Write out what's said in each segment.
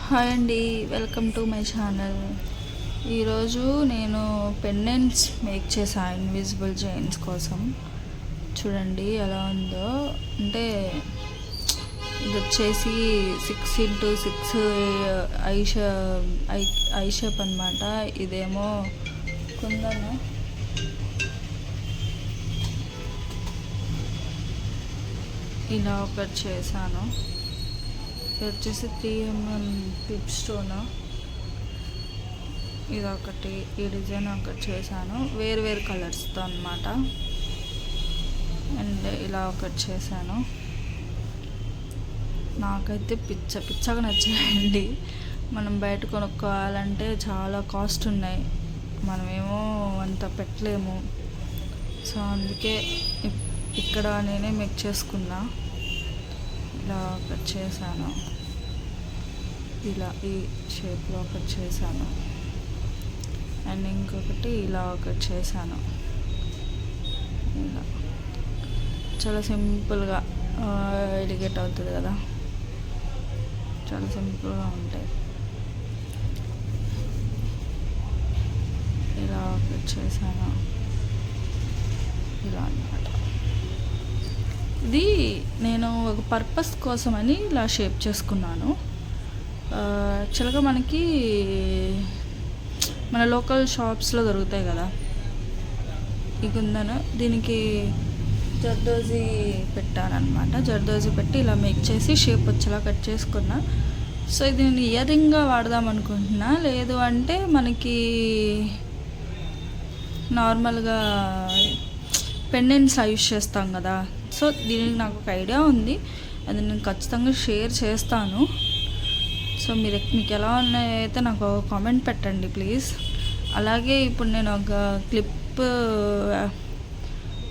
Hi అండి, welcome to my channel. ఈరోజు నేను పెండెంట్స్ మేక్ చేశాను ఇన్విజిబుల్ చైన్స్ కోసం. చూడండి ఎలా ఉందో. అంటే ఇది వచ్చేసి 6x6 ఐ షేప్ అనమాట. ఇదేమో కుందన. ఇలా ఒకటి చేశాను. ఇది వచ్చేసి 3mm క్లిప్ స్టోన్. ఇది ఒకటి, ఈ డిజైన్ ఒకటి చేశాను వేరు కలర్స్తో అనమాట. అండ్ ఇలా ఒకటి చేశాను. నాకైతే పిచ్చగా నచ్చాయండి. మనం బయట కొనుక్కోవాలంటే చాలా కాస్ట్ ఉన్నాయి, మనమేమో అంత పెట్టలేము. సో అందుకే ఇక్కడ నేనే మేక్ చేసుకున్నా. ఇలా ఒకటి చేశాను, ఇలా ఈ షేప్లో ఒకటి చేశాను. అండ్ ఇంకొకటి ఇలా ఒకటి చేశాను. ఇలా చాలా సింపుల్గా ఎడిగేట్ అవుతుంది కదా, చాలా సింపుల్గా ఉంటాయి. ఇలా ఒకటి చేశాను. ఇలా అన్నమాట. ఇది నేను ఒక పర్పస్ కోసమని ఇలా షేప్ చేసుకున్నాను. యాక్చువల్గా మనకి మన లోకల్ షాప్స్లో దొరుకుతాయి కదా ఈ కుందను. దీనికి జర్దోజీ పెట్టానమాట. జర్దోజీ పెట్టి ఇలా మేక్ చేసి షేప్ వచ్చేలా కట్ చేసుకున్నా. సో ఇది నేను ఇయర్ రింగ్గా వాడదాం అనుకుంటున్నా. లేదు అంటే మనకి నార్మల్గా పెండెంట్స్ యూస్ చేస్తాం కదా. సో దీనికి నాకు ఒక ఐడియా ఉంది, అది నేను ఖచ్చితంగా షేర్ చేస్తాను. సో మీకు ఎలా ఉన్నాయైతే నాకు కామెంట్ పెట్టండి ప్లీజ్. అలాగే ఇప్పుడు నేను ఒక క్లిప్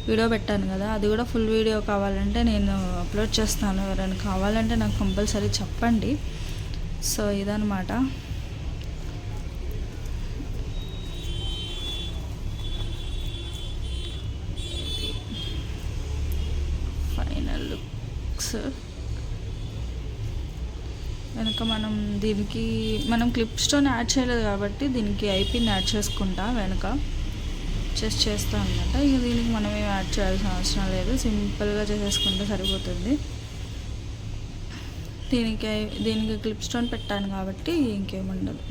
వీడియో పెట్టాను కదా, అది కూడా ఫుల్ వీడియో కావాలంటే నేను అప్లోడ్ చేస్తాను. ఎవరైనా కావాలంటే నాకు కంపల్సరీ చెప్పండి. సో ఇదన్నమాట. Final looks. వెనక దీనికి మనం క్లిప్ స్టోన్ యాడ్ చేయలేదు కాబట్టి దీనికి ఐపిన్ యాడ్ చేసుకుంటా, వెనక చేస్తా అనమాట. ఇక దీనికి మనం ఏం యాడ్ చేయాల్సిన అవసరం లేదు, సింపుల్గా చేసేసుకుంటే సరిపోతుంది. దీనికి క్లిప్ స్టోన్ పెట్టాను కాబట్టి ఇంకేముండదు.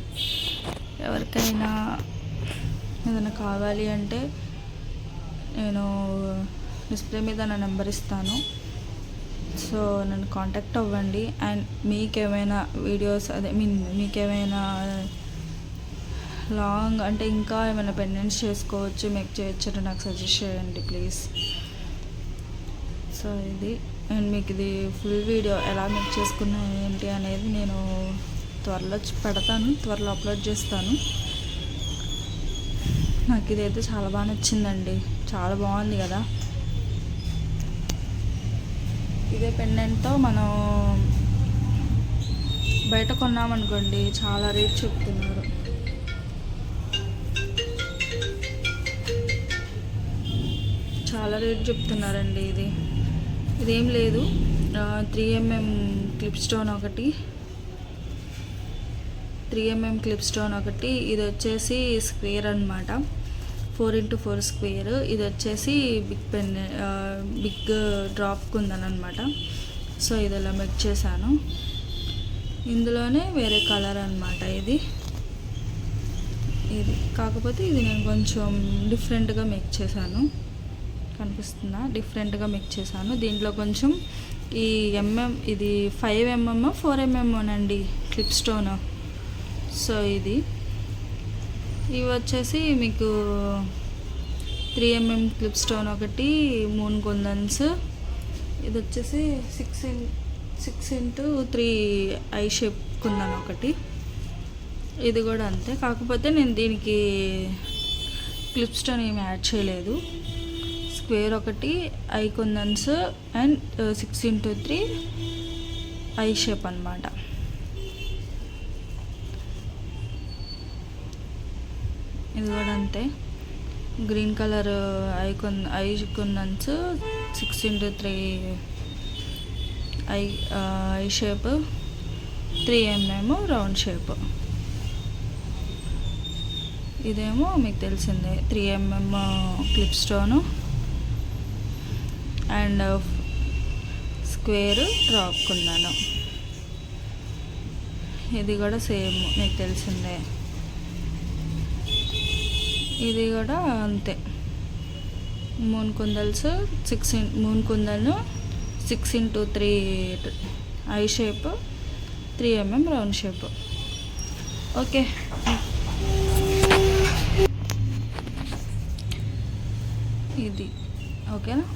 ఎవరికైనా ఏదైనా కావాలి అంటే నేను డిస్ప్లే మీద నా నెంబర్ ఇస్తాను. సో నన్ను కాంటాక్ట్ అవ్వండి. అండ్ మీకేమైనా వీడియోస్ మీకేమైనా లాంగ్ అంటే ఇంకా ఏమైనా పెండెంట్స్ చేసుకోవచ్చు, మేక్ చేయొచ్చు అంటే నాకు సజెస్ట్ చేయండి ప్లీజ్. సో ఇది, అండ్ మీకు ఇది ఫుల్ వీడియో ఎలా మేక్ చేసుకున్నా ఏంటి అనేది నేను త్వరలో పెడతాను, త్వరలో అప్లోడ్ చేస్తాను. నాకు ఇదైతే చాలా బాగా నచ్చిందండి, చాలా బాగుంది కదా. ఇదే పెండెంట్తో మనం బయట కొన్నామనుకోండి చాలా రేట్ చెప్తున్నారు. చాలా రేట్ చెప్తున్నారండి. ఇదేం లేదు, 3mm క్లిప్ స్టోన్ ఒకటి, 3mm క్లిప్ స్టోన్ ఒకటి. ఇది వచ్చేసి స్క్వేర్ అనమాట, 4x4 స్క్వేర్. ఇది వచ్చేసి బిగ్ డ్రాప్ కుందనమాట. సో ఇది ఇలా మేక్ చేశాను. ఇందులోనే వేరే కలర్ అనమాట ఇది కాకపోతే ఇది నేను కొంచెం డిఫరెంట్గా మేక్ చేశాను. కనిపిస్తుందా? డిఫరెంట్గా మేక్ చేశాను. దీంట్లో కొంచెం ఈ ఇది 5mm 4mm అండి క్లిప్ స్టోన్. సో ఇవి వచ్చేసి మీకు 3mm క్లిప్ స్టోన్ ఒకటి, 3 కుందన్స్. ఇది వచ్చేసి 6x3 ఐ షేప్ కుందన్ ఒకటి. ఇది కూడా అంతే, కాకపోతే నేను దీనికి క్లిప్ స్టోన్ ఏమి యాడ్ చేయలేదు. స్క్వేర్ ఒకటి, ఐ కుందన్స్ అండ్ 6x3 ఐ షేప్ అనమాట. ఇది కూడా అంతే, గ్రీన్ కలర్ ఐ కుందన్స్, 6x3 eye shape, 3 mm round shape. ఇదేమో మీకు తెలిసిందే 3 mm clip stone and square drop కుందను. ఇది కూడా సేమ్ మీకు తెలిసిందే. ఇది కూడా అంతే, మూన్ కుందల్స్ 6 కుందలు 6x3 eye shape, 3 mm round shape. Okay, ఇది ఓకేనా.